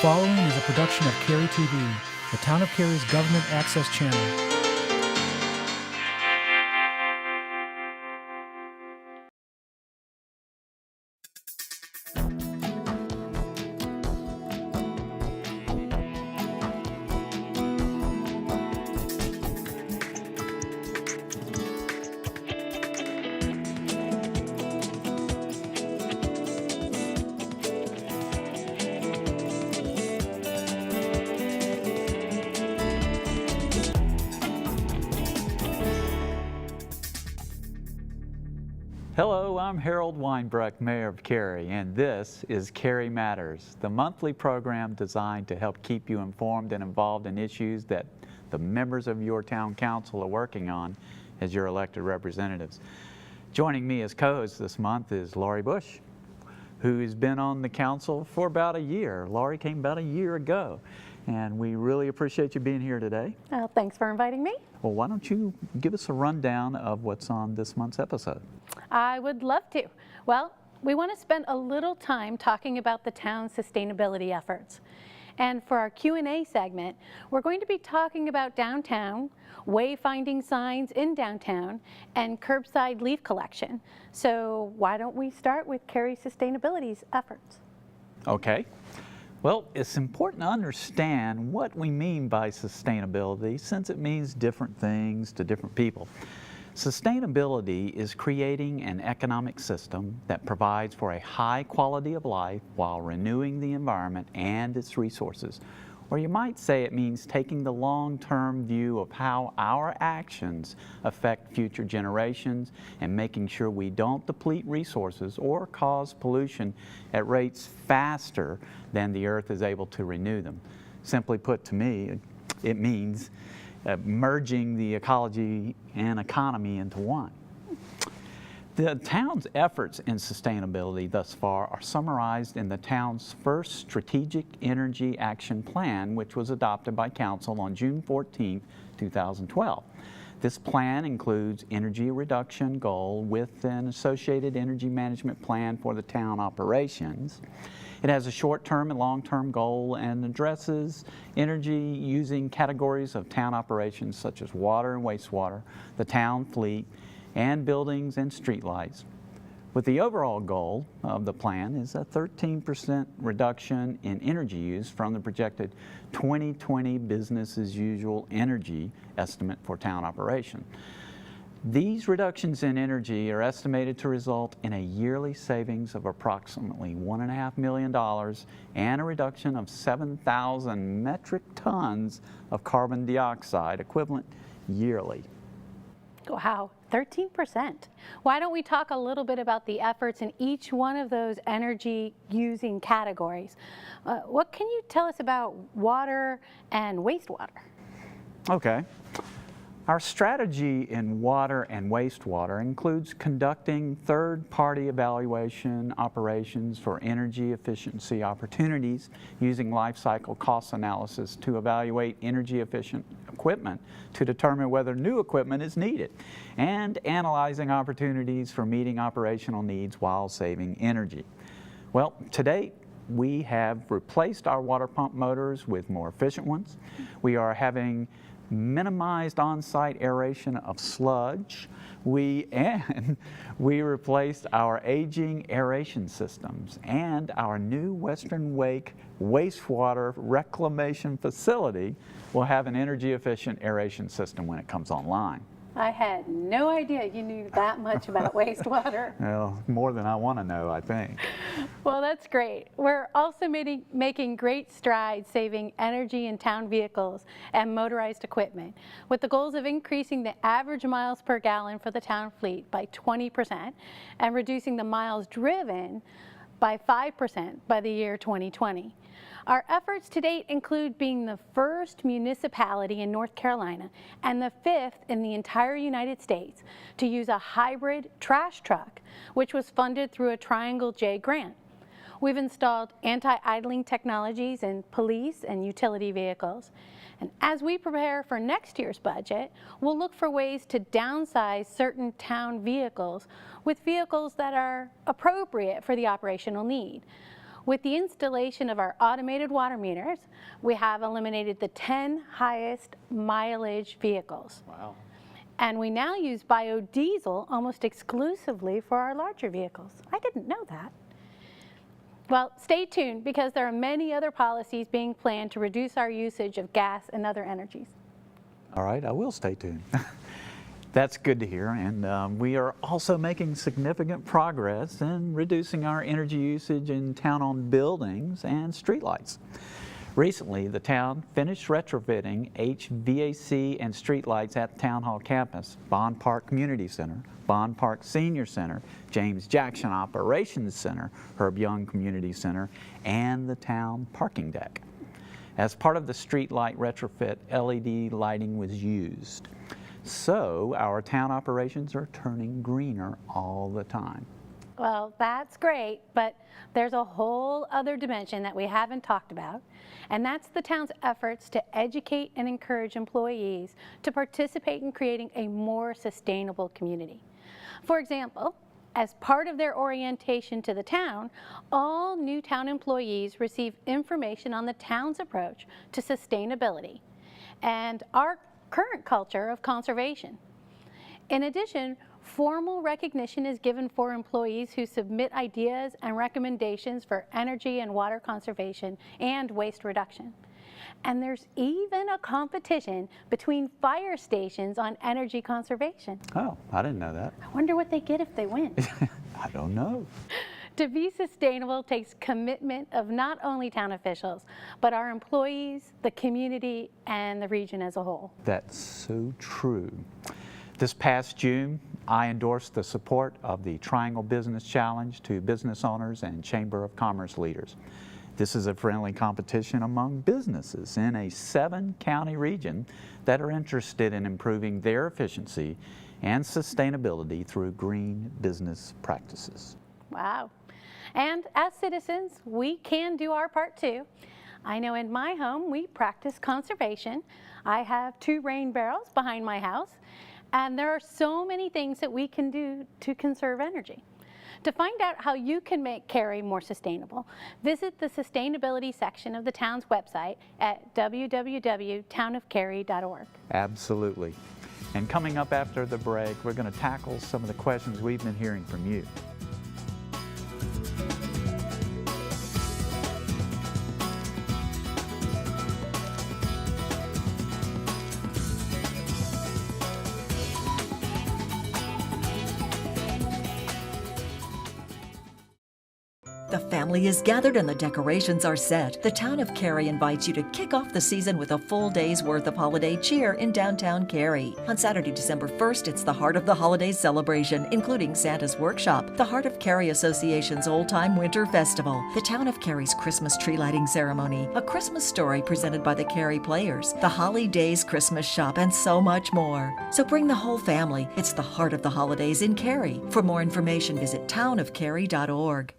following is a production of Cary TV, the Town of Cary's government access channel. Hello, I'm Harold Weinbrecht, Mayor of Cary, and this is Cary Matters, the monthly program designed to help keep you informed and involved in issues that the members of your town council are working on as your elected representatives. Joining me as co-host this month is Laurie Bush, who's been on the council for about a year. Laurie came about a year ago, and we really appreciate you being here today. Thanks for inviting me. Well, why don't you give us a rundown of what's on this month's episode? I would love to. Well, we want to spend a little time talking about the town's sustainability efforts. And for our Q&A segment, we're going to be talking about downtown, wayfinding signs in downtown, and curbside leaf collection. So why don't we start with Cary Sustainability's efforts? Okay. Well, it's important to understand what we mean by sustainability, since it means different things to different people. Sustainability is creating an economic system that provides for a high quality of life while renewing the environment and its resources. Or you might say it means taking the long-term view of how our actions affect future generations and making sure we don't deplete resources or cause pollution at rates faster than the earth is able to renew them. Simply put, to me, it means merging the ecology and economy into one. The town's efforts in sustainability thus far are summarized in the town's first Strategic Energy Action Plan, which was adopted by Council on June 14, 2012. This plan includes energy reduction goal with an associated energy management plan for the town operations. It has a short-term and long-term goal and addresses energy using categories of town operations such as water and wastewater, the town fleet, and buildings and streetlights. With the overall goal of the plan is a 13% reduction in energy use from the projected 2020 business as usual energy estimate for town operation. These reductions in energy are estimated to result in a yearly savings of approximately $1.5 million and a reduction of 7,000 metric tons of carbon dioxide equivalent yearly. Wow, 13%. Why don't we talk a little bit about the efforts in each one of those energy using categories? What can you tell us about water and wastewater? Okay. Our strategy in water and wastewater includes conducting third-party evaluation operations for energy efficiency opportunities using life cycle cost analysis to evaluate energy efficient equipment to determine whether new equipment is needed, and analyzing opportunities for meeting operational needs while saving energy. Well, to date, we have replaced our water pump motors with more efficient ones. We are having minimized on-site aeration of sludge. We replaced our aging aeration systems, and our new Western Wake wastewater reclamation facility will have an energy efficient aeration system when it comes online. I had no idea you knew that much about wastewater. Well, more than I want to know, I think. Well, that's great. We're also making great strides saving energy in town vehicles and motorized equipment, with the goals of increasing the average miles per gallon for the town fleet by 20% and reducing the miles driven by 5% by the year 2020. Our efforts to date include being the first municipality in North Carolina and the 5th in the entire United States to use a hybrid trash truck, which was funded through a Triangle J grant. We've installed anti-idling technologies in police and utility vehicles. And as we prepare for next year's budget, we'll look for ways to downsize certain town vehicles with vehicles that are appropriate for the operational need. With the installation of our automated water meters, we have eliminated the 10 highest mileage vehicles. Wow. And we now use biodiesel almost exclusively for our larger vehicles. I didn't know that. Well, stay tuned because there are many other policies being planned to reduce our usage of gas and other energies. All right, I will stay tuned. That's good to hear, and we are also making significant progress in reducing our energy usage in town-owned buildings and streetlights. Recently, the town finished retrofitting HVAC and streetlights at the Town Hall campus, Bond Park Community Center, Bond Park Senior Center, James Jackson Operations Center, Herb Young Community Center, and the town parking deck. As part of the streetlight retrofit, LED lighting was used. So our town operations are turning greener all the time. Well, that's great, but there's a whole other dimension that we haven't talked about, and that's the town's efforts to educate and encourage employees to participate in creating a more sustainable community. For example, as part of their orientation to the town, all new town employees receive information on the town's approach to sustainability and our current culture of conservation. In addition, formal recognition is given for employees who submit ideas and recommendations for energy and water conservation and waste reduction. And there's even a competition between fire stations on energy conservation. Oh, I didn't know that. I wonder what they get if they win. I don't know. To be sustainable takes commitment of not only town officials, but our employees, the community, and the region as a whole. That's so true. This past June, I endorsed the support of the Triangle Business Challenge to business owners and Chamber of Commerce leaders. This is a friendly competition among businesses in a 7-county region that are interested in improving their efficiency and sustainability through green business practices. Wow. And as citizens, we can do our part too. I know in my home, we practice conservation. I have 2 rain barrels behind my house, and there are so many things that we can do to conserve energy. To find out how you can make Cary more sustainable, visit the sustainability section of the town's website at www.townofcary.org. Absolutely. And coming up after the break, we're going to tackle some of the questions we've been hearing from you. The family is gathered and the decorations are set. The Town of Cary invites you to kick off the season with a full day's worth of holiday cheer in downtown Cary. On Saturday, December 1st, it's the Heart of the Holidays celebration, including Santa's Workshop, the Heart of Cary Association's Old-Time Winter Festival, the Town of Cary's Christmas tree lighting ceremony, a Christmas story presented by the Cary Players, the Holly Days Christmas Shop, and so much more. So bring the whole family. It's the Heart of the Holidays in Cary. For more information, visit townofcary.org.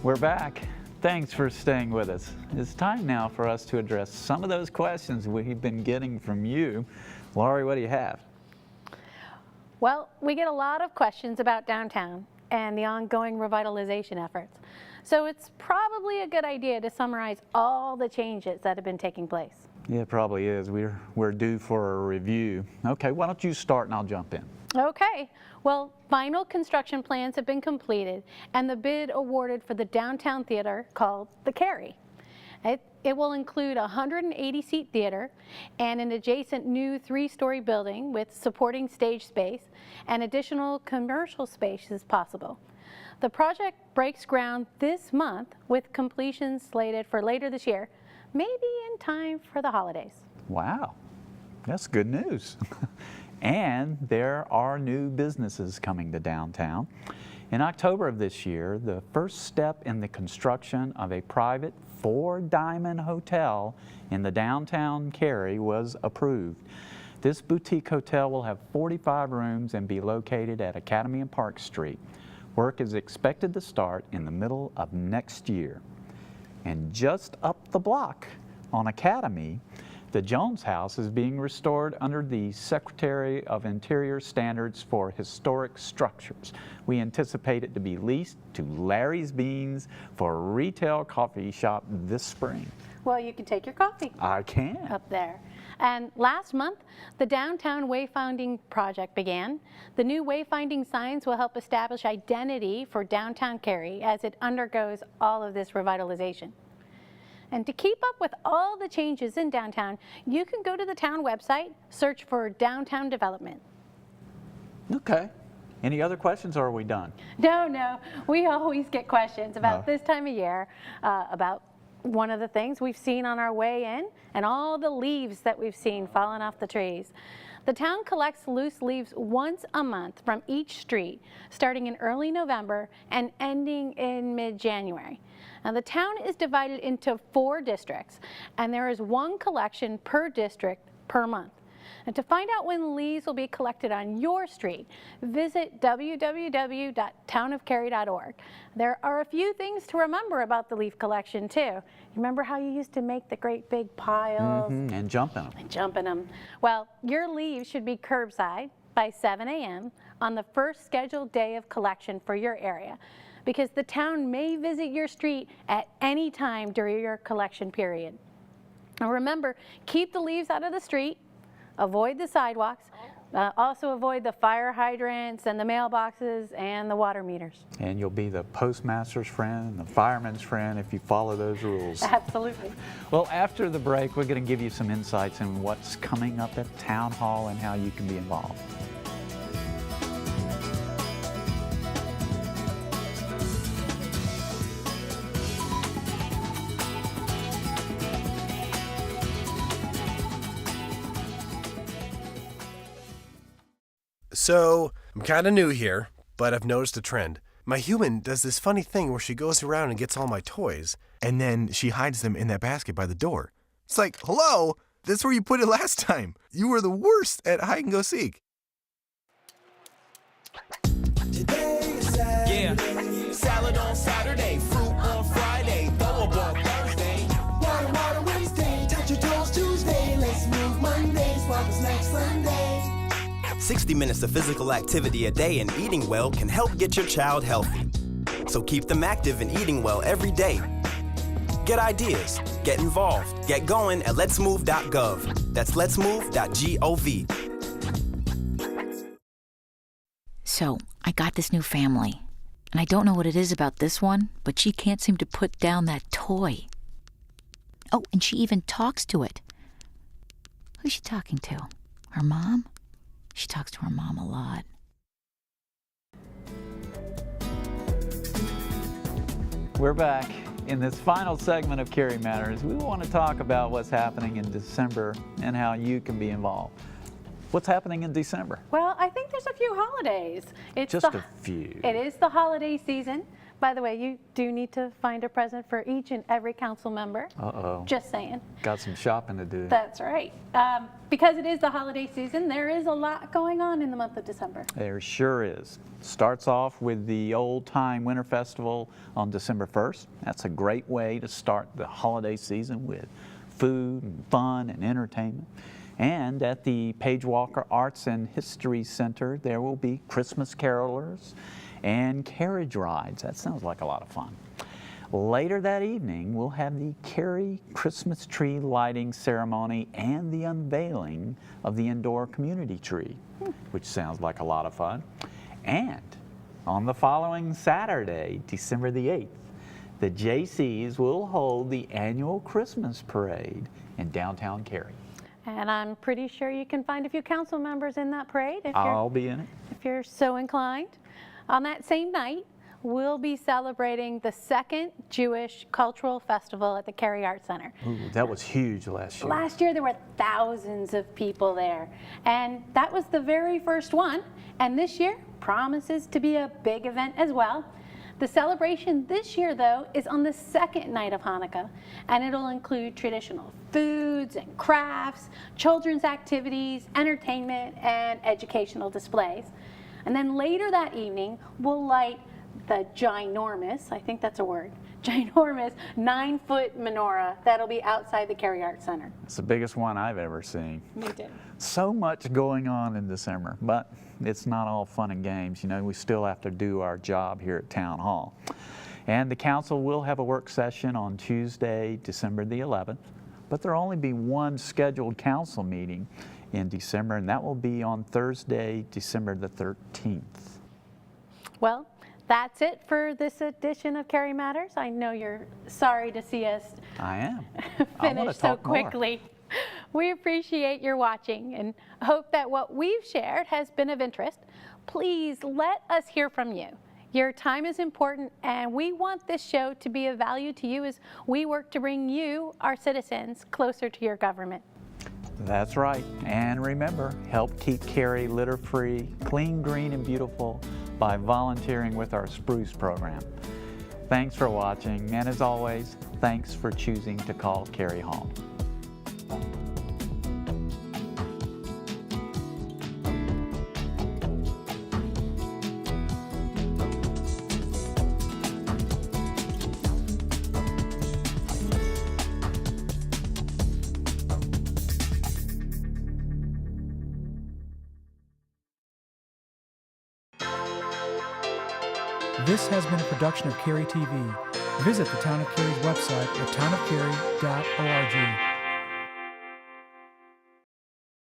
We're back. Thanks for staying with us. It's time now for us to address some of those questions we've been getting from you. Laurie, what do you have? Well, we get a lot of questions about downtown and the ongoing revitalization efforts. So it's probably a good idea to summarize all the changes that have been taking place. Yeah, it probably is. We're due for a review. Okay, why don't you start and I'll jump in. Okay, well, final construction plans have been completed and the bid awarded for the downtown theater called the Cary. It will include a 180-seat theater and an adjacent new 3-story building with supporting stage space and additional commercial space as possible. The project breaks ground this month with completion slated for later this year, maybe in time for the holidays. Wow, That's good news. And there are new businesses coming to downtown. In October of this year, the first step in the construction of a private 4-diamond hotel in the downtown Cary was approved. This boutique hotel will have 45 rooms and be located at Academy and Park Street. Work is expected to start in the middle of next year. And just up the block on Academy, the Jones House is being restored under the Secretary of Interior Standards for Historic Structures. We anticipate it to be leased to Larry's Beans for a retail coffee shop this spring. Well, you can take your coffee I can. up there. And last month, the Downtown Wayfinding project began. The new wayfinding signs will help establish identity for downtown Cary as it undergoes all of this revitalization. And to keep up with all the changes in downtown, you can go to the town website, search for downtown development. Okay. Any other questions, or are we done? No, we always get questions about this time of year, about one of the things we've seen on our way in and all the leaves that we've seen falling off the trees. The town collects loose leaves once a month from each street, starting in early November and ending in mid-January. Now, the town is divided into 4 districts, and there is 1 collection per district per month. And to find out when leaves will be collected on your street, visit www.townofcary.org. There are a few things to remember about the leaf collection, too. You remember how you used to make the great big piles? And jump in them. And jump in them. Well, your leaves should be curbside by 7 a.m. on the first scheduled day of collection for your area, because the town may visit your street at any time during your collection period. And remember, keep the leaves out of the street, avoid the sidewalks, also avoid the fire hydrants and the mailboxes and the water meters. And you'll be the postmaster's friend and the fireman's friend if you follow those rules. Absolutely. Well, after the break, we're going to give you some insights in what's coming up at Town Hall and how you can be involved. So, I'm kind of new here, but I've noticed a trend. My human does this funny thing where she goes around and gets all my toys, and then she hides them in that basket by the door. It's like, hello, that's where you put it last time. You were the worst at hide and go seek. Today is Saturday. Salad on Saturday, fruit on Friday, throw a ball Thursday. Water Wednesday, touch your toes Tuesday. Let's move Monday, swap us next Sunday. 60 minutes of physical activity a day and eating well can help get your child healthy. So keep them active and eating well every day. Get ideas, get involved, get going at letsmove.gov. That's letsmove.gov. So, I got this new family, and I don't know what it is about this one, but she can't seem to put down that toy. Oh, and she even talks to it. Who's she talking to? Her mom? She talks to her mom a lot. We're back. In this final segment of Cary Matters, we want to talk about what's happening in December and how you can be involved. What's happening in December? Well, I think there's a few holidays. It's Just a few. It is the holiday season. By the way, you do need to find a present for each and every council member. Uh-oh. Just saying. Got some shopping to do. That's right. Because it is the holiday season, there is a lot going on in the month of December. There sure is. Starts off with the Old Time Winter Festival on December 1st. That's a great way to start the holiday season with food and fun and entertainment. And at the Page Walker Arts and History Center, there will be Christmas carolers and carriage rides. That sounds like a lot of fun. Later that evening, we'll have the Cary Christmas tree lighting ceremony and the unveiling of the indoor community tree, which sounds like a lot of fun. And on the following Saturday, December the 8th, the JCs will hold the annual Christmas parade in downtown Cary. And I'm pretty sure you can find a few council members in that parade if I'll be in it. you're so inclined. On that same night, we'll be celebrating the second Jewish Cultural Festival at the Cary Art Center. Ooh, that was huge last year. Last year there were thousands of people there, and that was the very first one, and this year promises to be a big event as well. The celebration this year, though, is on the second night of Hanukkah, and it'll include traditional foods and crafts, children's activities, entertainment, and educational displays. And then later that evening, we'll light the ginormous, I think that's a word, ginormous 9-foot menorah that'll be outside the Cary Art Center. It's the biggest one I've ever seen. Me too. So much going on in December, but it's not all fun and games. You know, we still have to do our job here at Town Hall. And the council will have a work session on Tuesday, December the 11th, but there'll only be one scheduled council meeting in December, and that will be on Thursday, December the 13th. Well, that's it for this edition of Cary Matters. I know you're sorry to see us I am. I wanna finish so talk more. quickly. We appreciate your watching and hope that what we've shared has been of interest. Please let us hear from you. Your time is important, and we want this show to be of value to you as we work to bring you, our citizens, closer to your government. That's right. And remember, help keep Cary litter-free, clean, green, and beautiful by volunteering with our Spruce program. Thanks for watching, and as always, thanks for choosing to call Cary home. This has been a production of Cary TV. Visit the Town of Cary's website at townofcary.org.